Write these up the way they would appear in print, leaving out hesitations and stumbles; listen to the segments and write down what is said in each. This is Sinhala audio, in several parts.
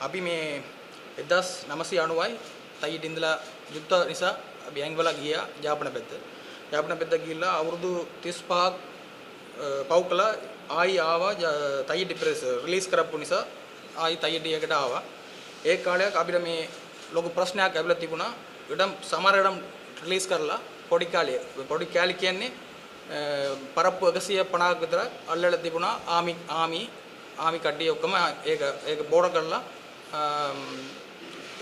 අපි මේ 1990යි තයියට ඉඳලා යුද්ධ නිසා අපි ඇංගවල ගියා ජාපන පැත්ත. ජාපන පැත්ත ගිහිල්ලා අවුරුදු 35ක් පව් කළා. ආයි ආවා තයියට ප්‍රෙස් රිලීස් කරපු නිසා ආයි තයියට එකට ආවා. ඒ කාලයක් අපිට මේ ලොකු ප්‍රශ්නයක් ඇවිල්ලා තිබුණා. ඉඩම් සමහර ඉඩම් රිලීස් කරලා පොඩි කාලේ කියන්නේ පරප්පු 150ක් විතර අල්ලලා තිබුණා. ආමි කඩිය ඔක්කොම ඒක බෝඩ කරලා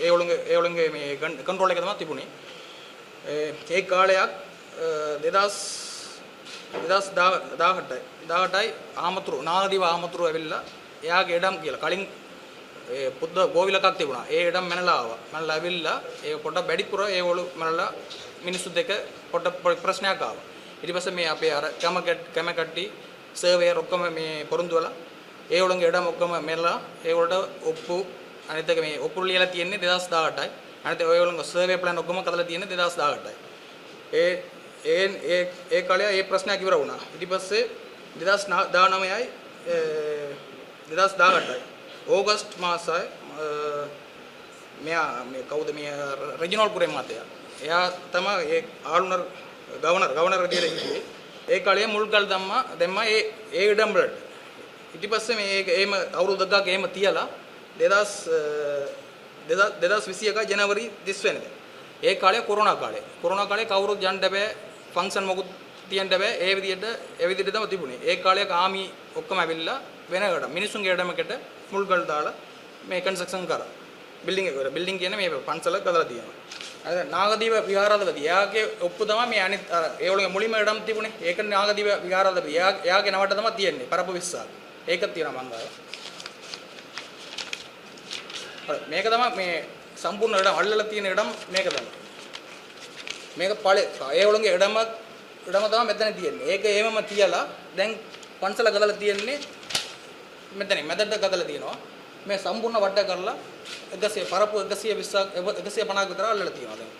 ඒගොල්ලන්ගේ මේ කන්ට්‍රෝල් එක තමයි තිබුණේ. ඒ කාලයක් 2018යි ආමතුරු නාගදිව ආමතුරු ඇවිල්ලා එයාගේ ඉඩම් කියලා කලින් පුද්ද ගෝවිලකක් තිබුණා. ඒ ඉඩම් මැනලා ආවා. මැනලා ඇවිල්ලා ඒ පොඩ බැඩිපුර ඒගොල්ලෝ මැනලා මිනිස්සු දෙක පොඩ ප්‍රශ්නයක් ආවා. ඊට පස්සේ මේ අපේ අර කැම කට්ටි සර්වේයර් ඔක්කොම මේ පොරොන්දු වල ඒගොල්ලන්ගේ ඉඩම් ඔක්කොම මැනලා ඒගොල්ලන්ට ඔප්පු අනිත් එක මේ ඔප්පු ලියලා තියෙන්නේ 2018යි. අනිත් ඔයගොල්ලන්ගේ සර්වේ ප්ලෑන් ඔක්කොම කඩලා තියෙන්නේ 2018යි. ඒ කාලේ ඒ ප්‍රශ්නයක් ඉවර වුණා. ඊට පස්සේ 2019යි 2018යි ඕගස්ට් මාසයේ මේ කවුද මේ රෙජිනෝල් පුරේ මහත්තයා. එයා තමයි ඒ ආளுநർ ගවර්නර් විදියට ඉන්නේ. ඒ කාලේ මුල්ගල් දැම්මා ඒ ඉඩම් වලට. ඊට පස්සේ මේක එහෙම අවුරුදු දෙකක් එහෙම තියලා 2021 ජනවාරි 30 වෙනිදා. ඒ කාලේ කොරෝනා කාලේ කවුරුත් යන්න බෑ, ෆන්ක්ෂන් මොකුත් තියන්න බෑ. ඒ විදිහට තමයි තිබුණේ. ඒ කාලේ ආමි ඔක්කොම ඇවිල්ලා වෙනකට මිනිසුන්ගේ ඉඩමකට මුල්ගල් දාලා මේ කන්ස්ට්‍රක්ෂන් කරා. බිල්ඩින් කියන්නේ මේ පන්සල ගදලා තියෙනවා. අර නාගදීප විහාරාධිපති එයාගේ ඔප්පු තමයි මේ අනිත් අර ඒගොල්ලෝගේ මුලින්ම ඉඩම් තිබුණේ. ඒක නාගදීප විහාරාධිපති එයාගේ නමට තමයි තියෙන්නේ. පරප්පු 20ක්. ඒක තියෙනවා මං ගාව. මේක තමයි මේ සම්පූර්ණ ඉඩම් අල්ලලා තියෙන ඉඩම් මේක තමයි. මේක පළේ ඒගොල්ලෝගේ ඉඩම තමයි මෙතන තියෙන්නේ. ඒක එහෙමම තියලා දැන් පන්සල ගදලා තියෙන්නේ මෙතන මැදට ගදලා තියෙනවා. මේ සම්පූර්ණ වට්ට කරලා 100 පරප්පු 120ක් 150ක් විතර අල්ලලා තියෙනවා දැන්.